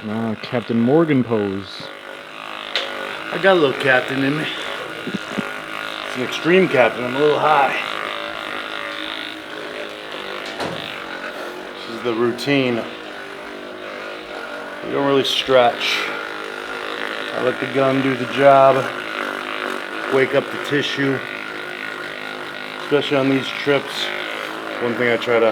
Captain Morgan pose. I got a little captain in me. It's an extreme captain. I'm a little high. This is the routine. You don't really stretch. I let the gun do the job. Wake up the tissue. Especially on these trips. One thing I try to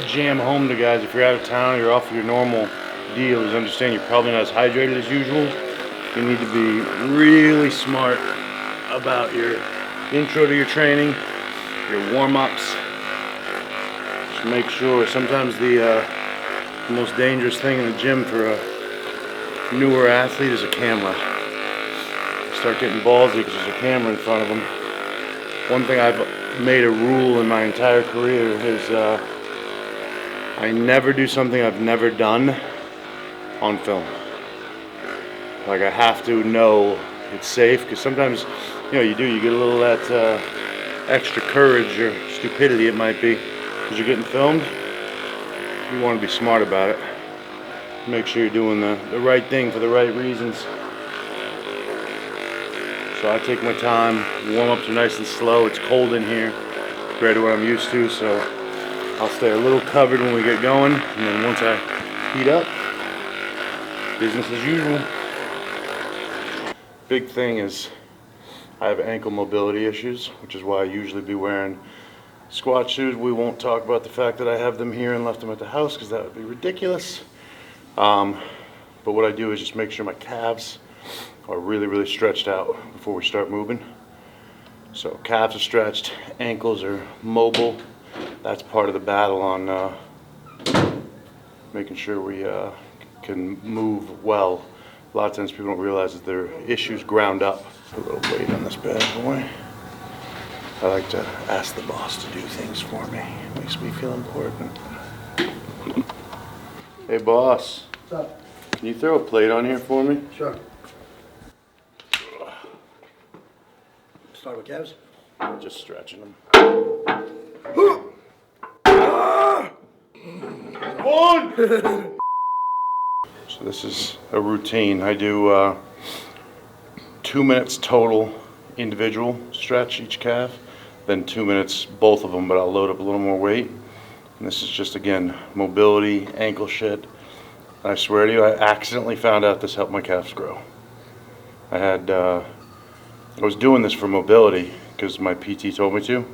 jam home to guys, if you're out of town, you're off your normal deal, is understand you're probably not as hydrated as usual. You need to be really smart about your intro to your training, your warm-ups. Just make sure. Sometimes the most dangerous thing in the gym for a newer athlete is a camera. Start getting ballsy because there's a camera in front of them. One thing I've made a rule in my entire career is I never do something I've never done on film. Like, I have to know it's safe, because sometimes, you get a little of that extra courage or stupidity, it might be, because you're getting filmed. You want to be smart about it. Make sure you're doing the right thing for the right reasons. So I take my time. Warm-ups are nice and slow. It's cold in here compared to what I'm used to, so I'll stay a little covered when we get going, and then once I heat up, business as usual. Big thing is I have ankle mobility issues, which is why I usually be wearing squat shoes. We won't talk about the fact that I have them here and left them at the house, because that would be ridiculous. But what I do is just make sure my calves are really, really stretched out before we start moving. So calves are stretched, ankles are mobile. That's part of the battle on making sure we can move well. A lot of times people don't realize that there are issues ground up. A little weight on this bad boy. I like to ask the boss to do things for me. It makes me feel important. Hey boss. What's up? Can you throw a plate on here for me? Sure. Start with calves? Just stretching them. One! So this is a routine. I do 2 minutes total individual stretch each calf, then 2 minutes both of them, but I'll load up a little more weight. And this is just, again, mobility, ankle shit. And I swear to you, I accidentally found out this helped my calves grow. I was doing this for mobility because my PT told me to,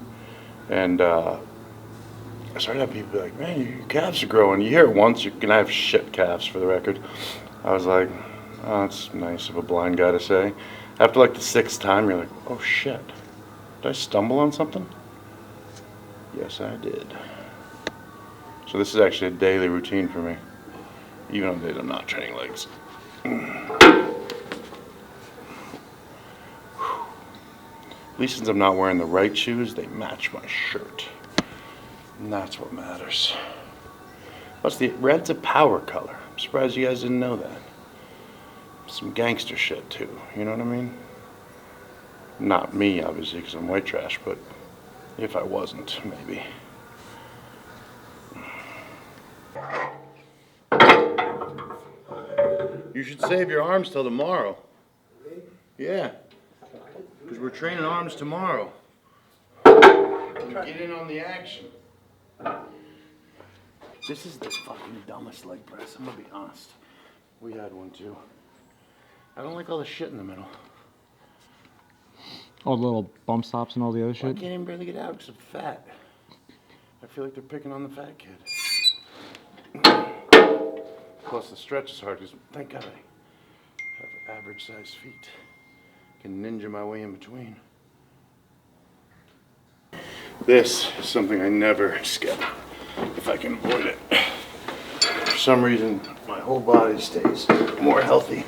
and I started having people be like, man, your calves are growing. You hear it once, you're gonna have shit calves, for the record. I was like, oh, that's nice of a blind guy to say. After like the 6th time, you're like, oh shit, did I stumble on something? Yes, I did. So this is actually a daily routine for me, even on days I'm not training legs. At least since I'm not wearing the right shoes, they match my shirt. And that's what matters. Plus, the red's a power color. I'm surprised you guys didn't know that. Some gangster shit, too. You know what I mean? Not me, obviously, because I'm white trash, but if I wasn't, maybe. You should save your arms till tomorrow. Yeah. Because we're training arms tomorrow. Get in on the action. This is the fucking dumbest leg press, I'm gonna be honest. We had one too. I don't like all the shit in the middle. All the little bump stops and all the other I shit? can't even barely get out because I'm fat. I feel like they're picking on the fat kid. Plus the stretch is hard because thank God I have average sized feet. Can ninja my way in between. This is something I never skip if I can avoid it. For some reason, my whole body stays more healthy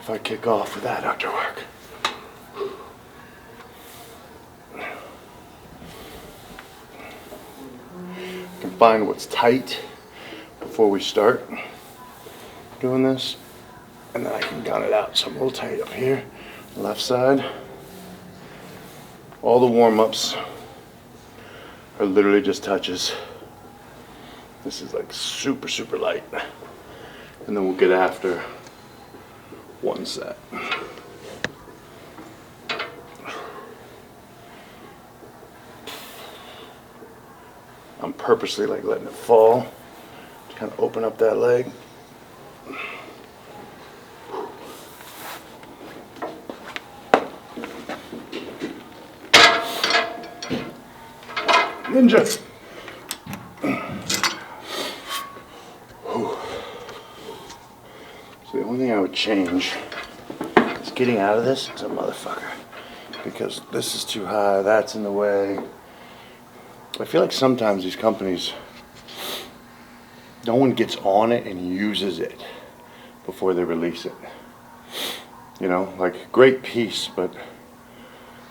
if I kick off with adductor work. I can find what's tight before we start doing this, and then I can gun it out. So I'm a little tight up here, left side. All the warm-ups are literally just touches. This is like super, super light. and then we'll get after one set. I'm purposely like letting it fall to kind of open up that leg. Ninja. So the only thing I would change is getting out of this. It's a motherfucker. Because this is too high, that's in the way. I feel like sometimes these companies, no one gets on it and uses it before they release it. You know, like great piece, but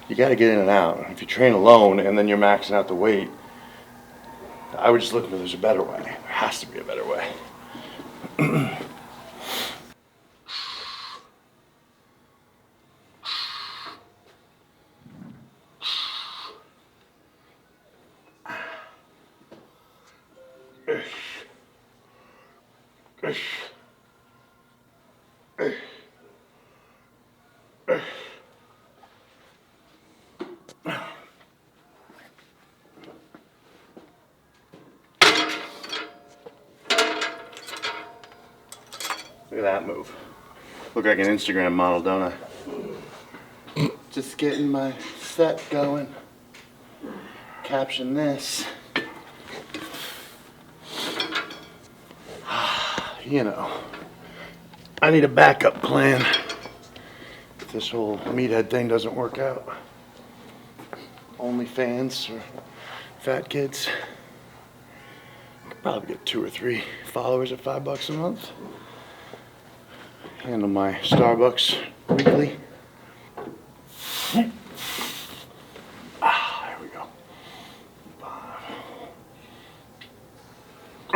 you got to get in and out. If you train alone and then you're maxing out the weight, I would just look at it, there's a better way. There has to be a better way. Look at that move. Look like an Instagram model, don't I? Just getting my set going. Caption this. You know, I need a backup plan if this whole meathead thing doesn't work out. OnlyFans or fat kids. Could probably get 2 or 3 followers at $5 a month. Handle my Starbucks weekly. There we go.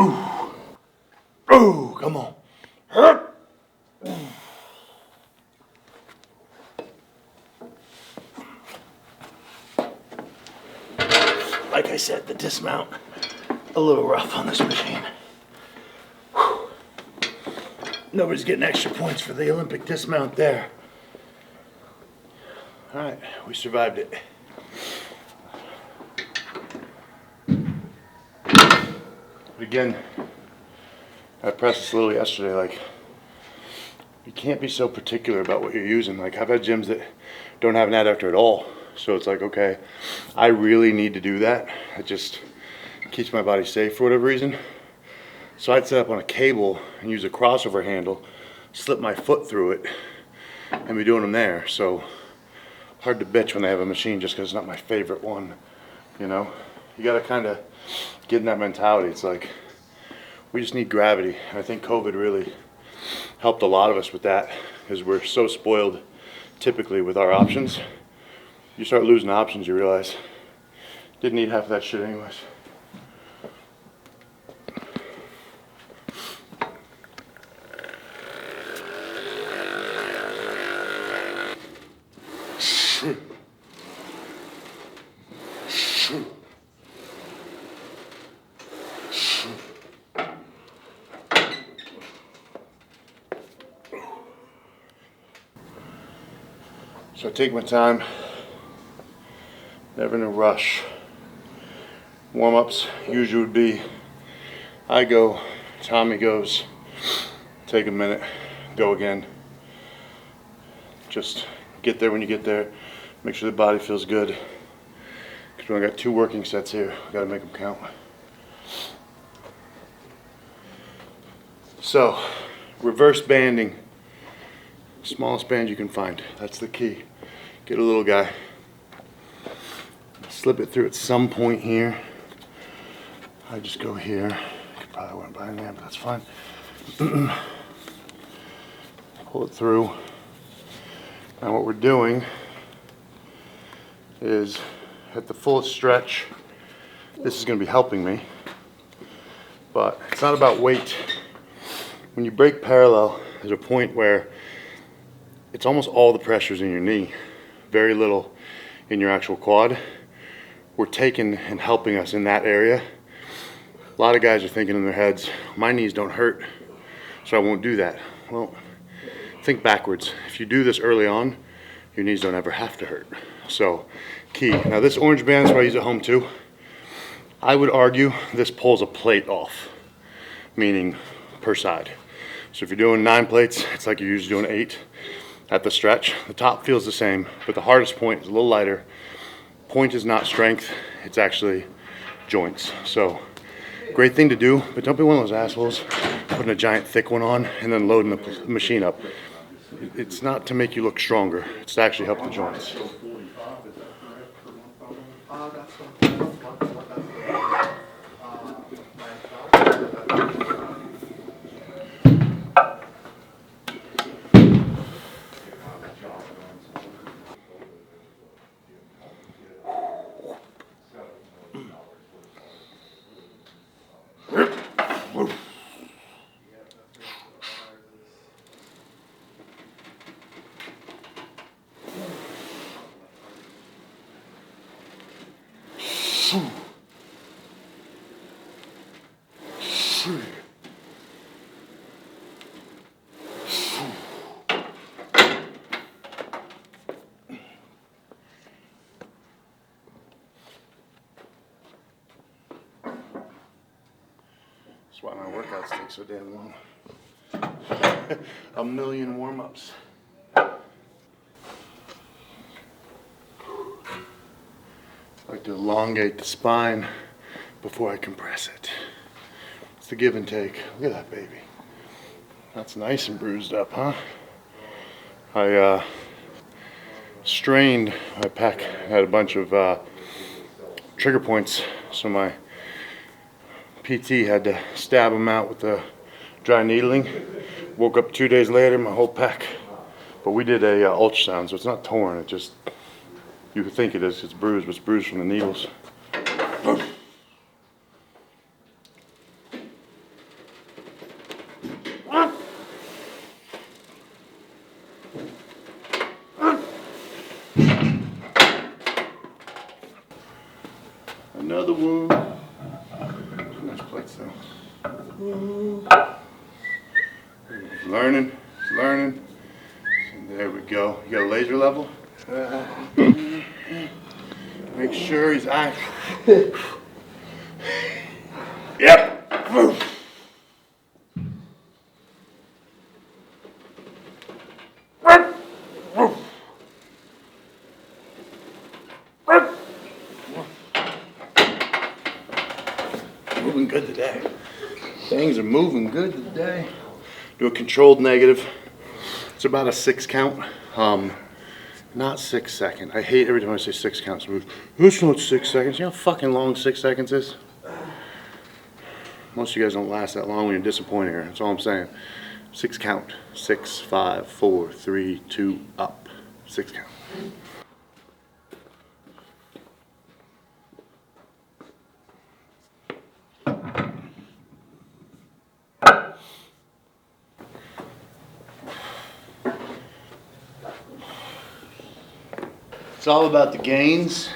Ooh. Ooh, come on. Like I said, the dismount, a little rough on this machine. Whew. Nobody's getting extra points for the Olympic dismount there. All right, we survived it. But again, I pressed this a little yesterday, like, you can't be so particular about what you're using. Like, I've had gyms that don't have an adductor at all. So it's like, okay, I really need to do that. It just keeps my body safe for whatever reason. So I'd set up on a cable and use a crossover handle, slip my foot through it, and be doing them there. So hard to bitch when they have a machine just because it's not my favorite one, you know? You gotta kind of get in that mentality. It's like, we just need gravity. I think COVID really helped a lot of us with that because we're so spoiled typically with our options. You start losing options, you realize didn't need half of that shit anyways. So I take my time, never in a rush. Warm-ups usually would be, I go, Tommy goes, take a minute, go again. Just get there when you get there, make sure the body feels good. Because we only got 2 working sets here, gotta make them count. So, reverse banding, smallest band you can find, that's the key. Get a little guy, slip it through at some point here. I just go here, could probably went by there, but that's fine. Pull it through. Now what we're doing is at the fullest stretch, this is going to be helping me, but it's not about weight. When you break parallel, there's a point where it's almost all the pressure's in your knee, very little in your actual quad. We're taking and helping us in that area. A lot of guys are thinking in their heads, my knees don't hurt, so I won't do that. Well, think backwards. If you do this early on, your knees don't ever have to hurt. So, key. Now this orange band is what I use at home too. I would argue this pulls a plate off, meaning per side. So if you're doing 9 plates, it's like you're usually doing 8 at the stretch. The top feels the same, but the hardest point is a little lighter. Point is not strength, it's actually joints. So, great thing to do, but don't be one of those assholes putting a giant thick one on and then loading the machine up. It's not to make you look stronger, it's to actually help the joints. That's why my workouts take so damn long. A million warm-ups. I like to elongate the spine before I compress it. It's the give and take. Look at that baby. That's nice and bruised up, huh? I strained my pec. I had a bunch of trigger points, so my PT had to stab them out with the dry needling. Woke up 2 days later, my whole pec. But we did a ultrasound, so it's not torn. It just, you would think it is. It's bruised, but it's bruised from the needles. Another one. Too much plates though. Learning. There we go. You got a laser level? Make sure he's on. Yep. Moving good today. Things are moving good today. Do a controlled negative. It's about a 6 count. Not 6 second. I hate every time I say 6 counts. It's not 6 seconds. You know how fucking long 6 seconds is? Most of you guys don't last that long when you're disappointing her. That's all I'm saying. 6 count. 6, 5, 4, 3, 2, up. 6 count. It's all about the gains.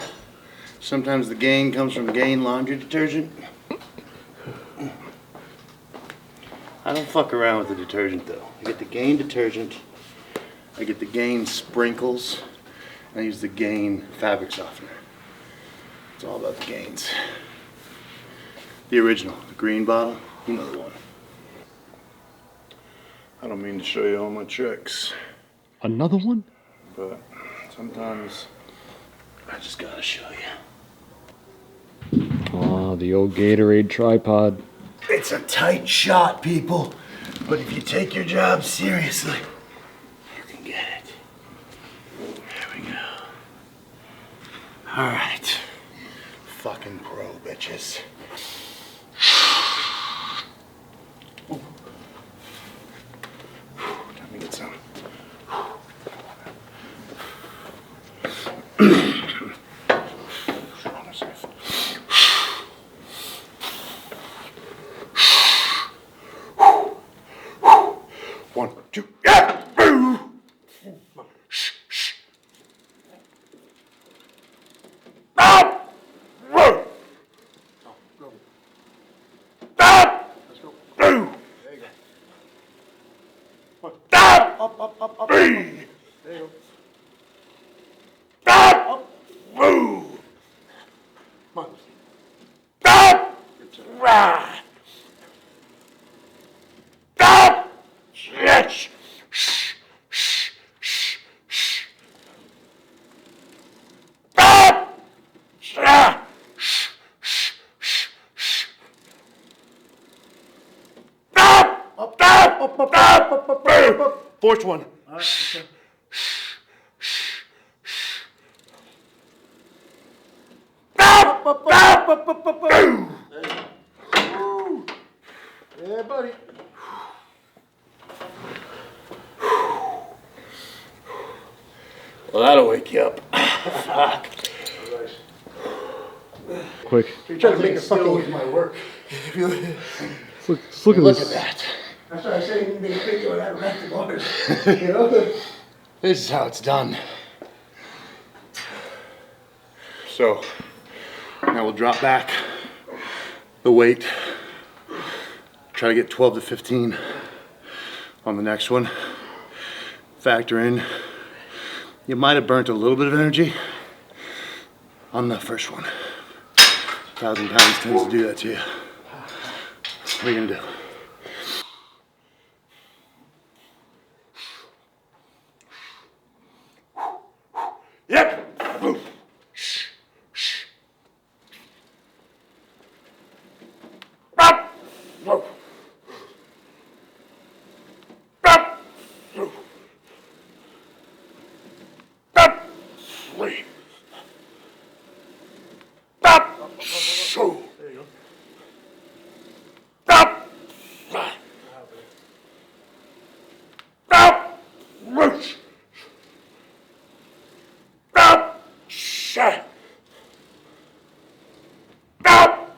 Sometimes the gain comes from Gain laundry detergent. I don't fuck around with the detergent though. I get the Gain detergent, I get the Gain sprinkles, and I use the Gain fabric softener. It's all about the gains. The original, the green bottle, you know the one. I don't mean to show you all my tricks. Another one? But sometimes I just gotta show you. Oh, the old Gatorade tripod. It's a tight shot, people. But if you take your job seriously, you can get it. There we go. Alright. Fucking pro, bitches. Let me get some. One, two, yeah! Shh, shh. Stop! Go. Stop! Let's go. There you go. up. There you go. Up. Woo. Come on. Up. Right. Up. Yes. Up. Up. Fourth one. All right, okay. Yeah, buddy. Well, that'll wake you up. Fuck. Quick. You're trying to make it fucking my work. Look at Look this. at that. That's why I say you make a video of that wrecked bars. You know? This is how it's done. So, now we'll drop back the weight. Try to get 12 to 15 on the next one. Factor in, you might have burnt a little bit of energy on the first one. 1,000 pounds tends to do that to you. What are you gonna do? Yep. Up. Whoa. Up. Up. Three. Up. So. There you go. Up. Up. Root. Up. Shut. Up.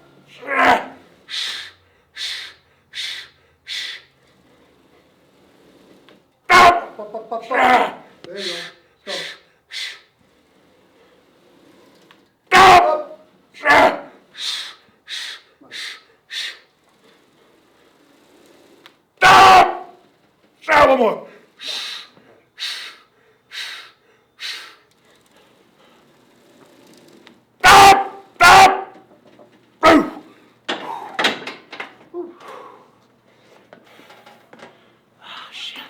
There you go. Stop. Stop. Stop. One more. Stop. Stop. Oh, shit.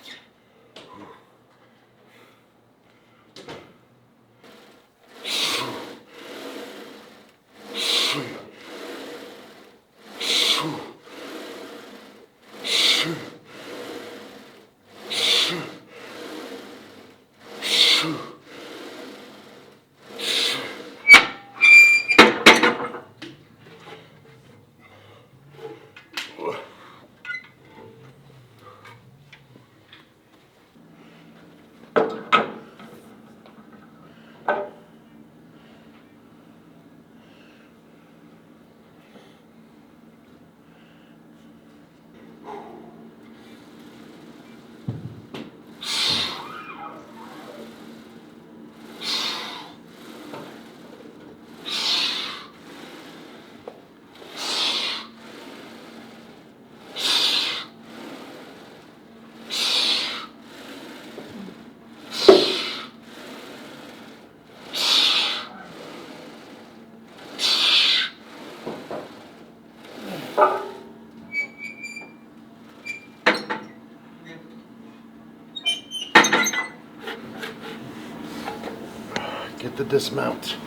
Get the dismount.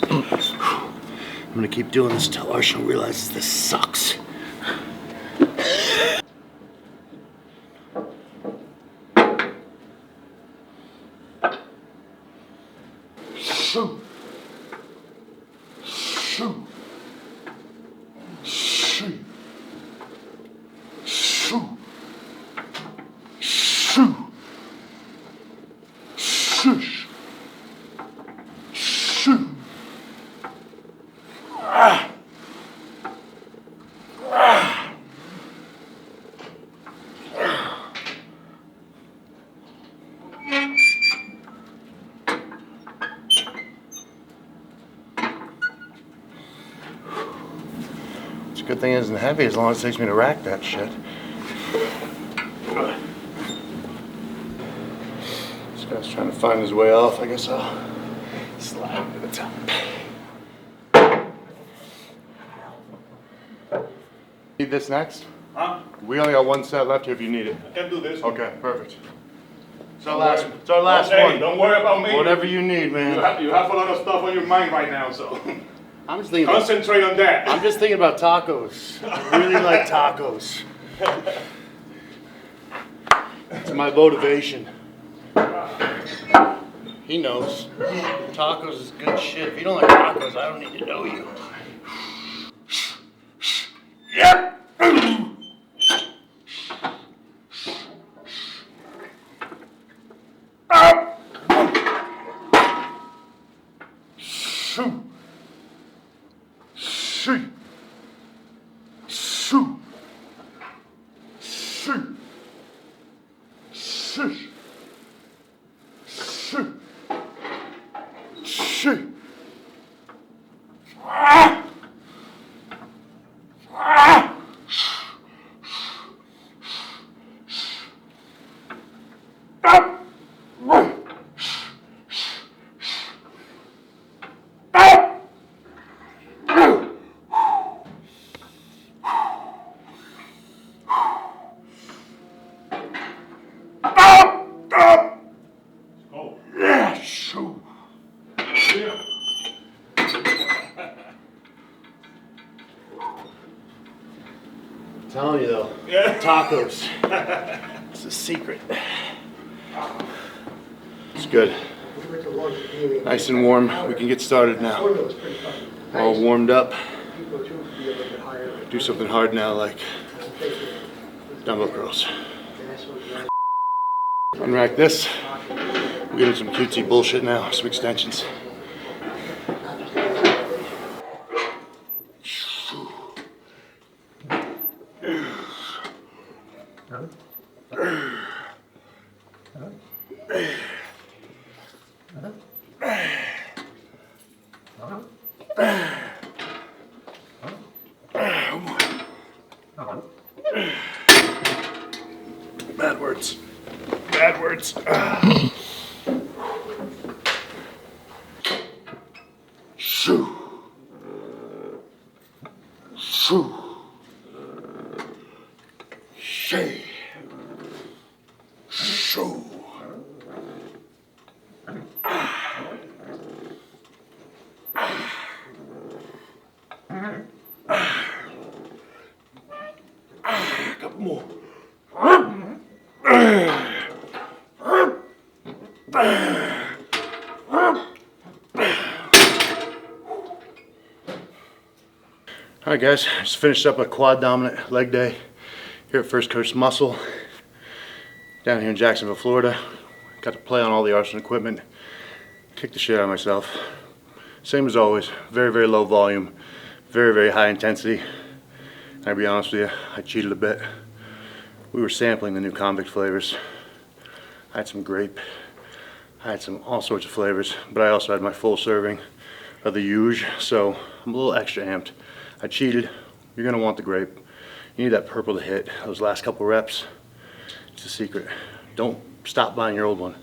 I'm gonna keep doing this till Hanshaw realizes this sucks. Shoo. Shoo. Shoo. Shoo. Shoo. Shush. Shoo. Ah. Ah. It's a good thing it isn't heavy as long as it takes me to rack that shit. Guy's trying to find his way off. I guess I'll slide to the top. Need this next? Huh? We only got one set left here if you need it. I can do this. Okay, perfect. It's our last Hey, one. don't worry about me. Whatever you need, man. You have a lot of stuff on your mind right now, so I'm just thinking. concentrate on that. I'm just thinking about tacos. I really like tacos. It's my motivation. He knows. Tacos is good shit. If you don't like tacos, I don't need to know you. Yeah. Shoo. Shoo. Shoo. Shoo. Shoo. Shoo. Shoo. Ah. Ah. Oh. Yeah, shoo. Yeah. I'm telling you though, Yeah. tacos. It's a secret. It's good. Nice and warm. We can get started now. All warmed up. Do something hard now, like dumbbell curls. Unrack this. We get into some cutesy bullshit now. Some extensions. Bad words. Bad words. Shoo. Shoo. Shay. Shoo. Couple more. All right, guys, just finished up a quad dominant leg day here at First Coast Muscle down here in Jacksonville, Florida. Got to play on all the arsenal equipment, kick the shit out of myself. Same as always, very, very low volume, very, very high intensity. I'll be honest with you, I cheated a bit. We were sampling the new convict flavors. I had some grape, I had some all sorts of flavors, but I also had my full serving of the huge, so I'm a little extra amped. I cheated. You're gonna want the grape. You need that purple to hit. Those last couple reps, it's a secret. Don't stop buying your old one.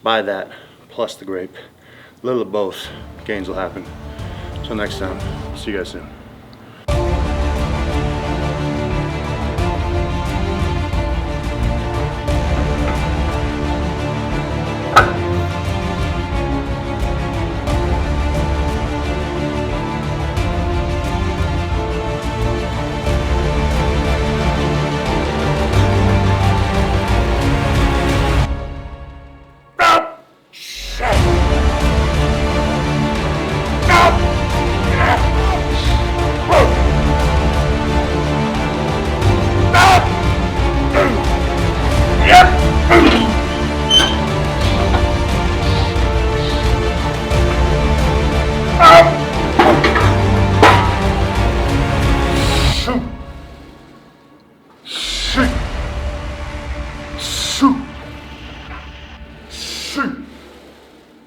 Buy that plus the grape. A little of both, gains will happen. Until next time, see you guys soon.